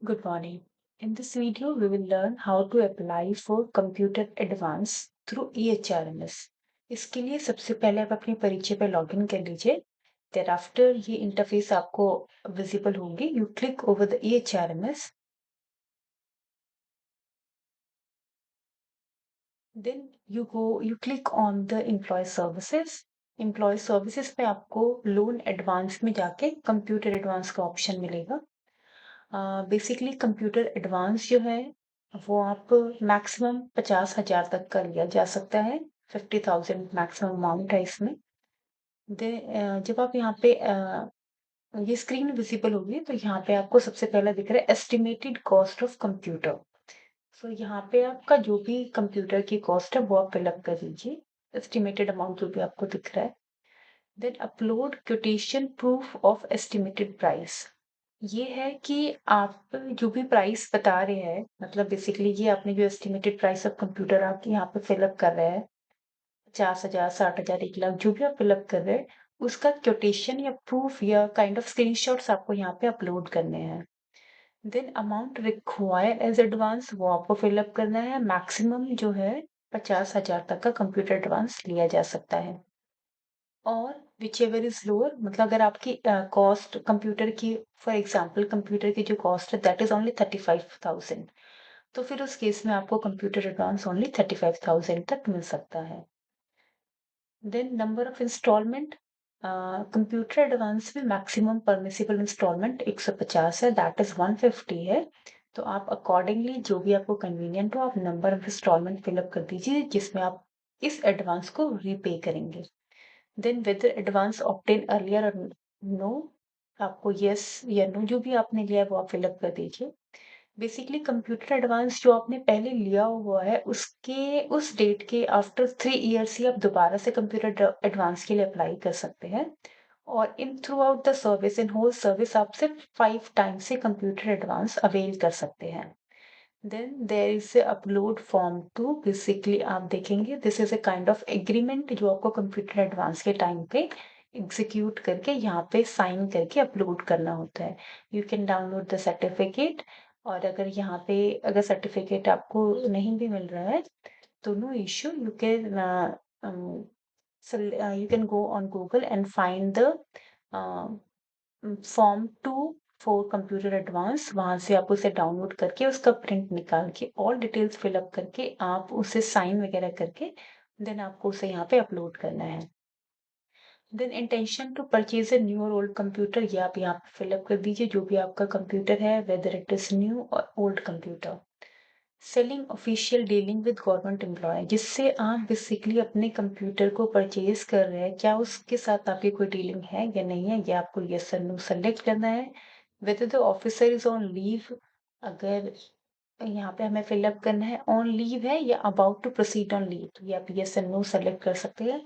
Good morning. In this video, we will learn how to apply for Computer Advance through EHRMS. इसके लिए सबसे पहले आप अपने परिचय पे लॉगिन कर लीजिए. Thereafter ये इंटरफेस आपको विजिबल होंगी. You click over the EHRMS. Then you click on the Employee Services. Employee Services पे आपको लोन एडवांस में जाके कंप्यूटर एडवांस का ऑप्शन मिलेगा. बेसिकली कंप्यूटर एडवांस जो है वो आप मैक्सिमम 50,000 तक का लिया जा सकता है. 50,000 मैक्सिमम अमाउंट है इसमें. जब आप यहाँ पे ये स्क्रीन विजिबल होगी तो यहाँ पे आपको सबसे पहला दिख रहा है एस्टिमेटेड कॉस्ट ऑफ कंप्यूटर. सो यहाँ पे आपका जो भी कंप्यूटर की कॉस्ट है वो आप फिलअप कर दीजिए. एस्टिमेटेड अमाउंट जो भी आपको दिख रहा है. Then upload quotation proof of estimated price. ये है कि आप जो भी प्राइस बता रहे हैं, मतलब बेसिकली ये आपने जो एस्टिमेटेड प्राइस ऑफ कंप्यूटर आप यहाँ पे फिलअप कर रहे हैं, 50,000, 60,000, 1 लाख, जो भी आप फिलअप कर रहे हैं, उसका क्वोटेशन या प्रूफ या काइंड ऑफ स्क्रीनशॉट्स आपको यहाँ पे अपलोड करने हैं. Then amount require as advance वो आपको फिलअप करना है. मैक्सिमम जो है 50,000 तक का कंप्यूटर एडवांस लिया जा सकता है. और विच एवर इज लोअर, मतलब अगर आपकी कॉस्ट कंप्यूटर की, फॉर एग्जांपल कंप्यूटर की जो कॉस्ट है दैट इज ओनली 35,000, तो फिर उस केस में आपको कंप्यूटर एडवांस ओनली 35,000 तक मिल सकता है. Then number of instalment. Computer advance में मैक्सिमम परमिसिबल इंस्टॉलमेंट 150 है, दैट इज 150 है. तो आप अकॉर्डिंगली जो भी आपको कन्वीनियंट हो आप नंबर ऑफ इंस्टॉलमेंट फिलअप कर दीजिए जिसमें आप इस एडवांस को रीपे करेंगे. Then whether advance obtain earlier और नो, आपको यस या नो जो भी आपने लिया है वो आप फिलअप कर दीजिए. बेसिकली कंप्यूटर एडवांस जो आपने पहले लिया हुआ है उसके उस डेट के आफ्टर 3 ईयर्स ही आप दोबारा से कंप्यूटर एडवांस के लिए अप्लाई कर सकते हैं. और in throughout the service, in whole service आप सिर्फ 5 टाइम्स से कंप्यूटर एडवांस अवेल कर सकते हैं. Then there is upload form two. Basically आप देखेंगे this is a kind of agreement जो आपको कंप्यूटर एडवांस के टाइम पे एग्जीक्यूट करके यहाँ पे साइन करके अपलोड करना होता है. You can download the certificate. और अगर यहाँ पे अगर सर्टिफिकेट आपको नहीं भी मिल रहा है तो no issue, you can go on Google and find the form 2 for computer advance. वहां से आप उसे डाउनलोड करके उसका प्रिंट निकाल के ऑल डिटेल्स फिलअप करके आप उसे साइन वगैरह करके देन आपको उसे यहाँ पे अपलोड करना है. Then intention to purchase a new और ओल्ड कंप्यूटर, ये आप यहाँ पे फिलअप कर दीजिए जो भी आपका कंप्यूटर है, वेदर इट इज न्यू और old computer. Selling official dealing with government employ, जिससे आप बेसिकली अपने कंप्यूटर को परचेज कर रहे हैं, क्या उसके साथ आपकी कोई डीलिंग है या नहीं है, ये आपको यस और नो सेलेक्ट करना है. Whether the officer is on leave, अगर यहाँ पे हमें फिलअप करना है ऑन लीव है या about to proceed on leave, तो ये आप यस एंड नो सेलेक्ट कर सकते हैं.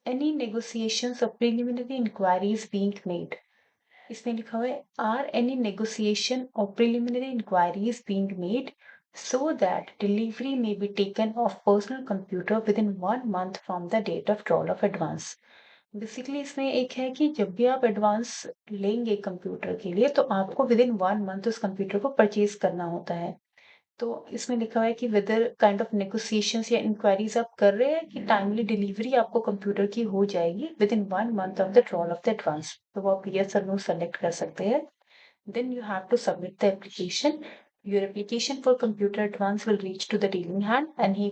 एनी नेगोशिएशंस और प्रिलिमिनरी इंक्वायरीज बीइंग मेड, इसमें लिखा हुआ है आर एनी नेगोशिएशन और preliminary inquiries being made so that delivery may be taken of personal computer within 1 month from the date of drawal of advance. Basically इसमें एक है कि जब भी आप एडवांस लेंगे कंप्यूटर के लिए तो आपको विद इन 1 मंथ उस कंप्यूटर को परचेज करना होता है. तो इसमें लिखा हुआ है कि वेदर काइंड ऑफ नेगोशिएशंस या इंक्वायरीज आप कर रहे हैं कि टाइमली डिलीवरी आपको कंप्यूटर की हो जाएगी within 1 month of the draw of the advance, तो वो आप यस और नो सेलेक्ट कर सकते हैं. Then you have to submit the application. Your application for computer advance will reach to the dealing hand and he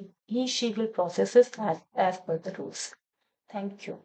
she will process it as per the rules. Thank you.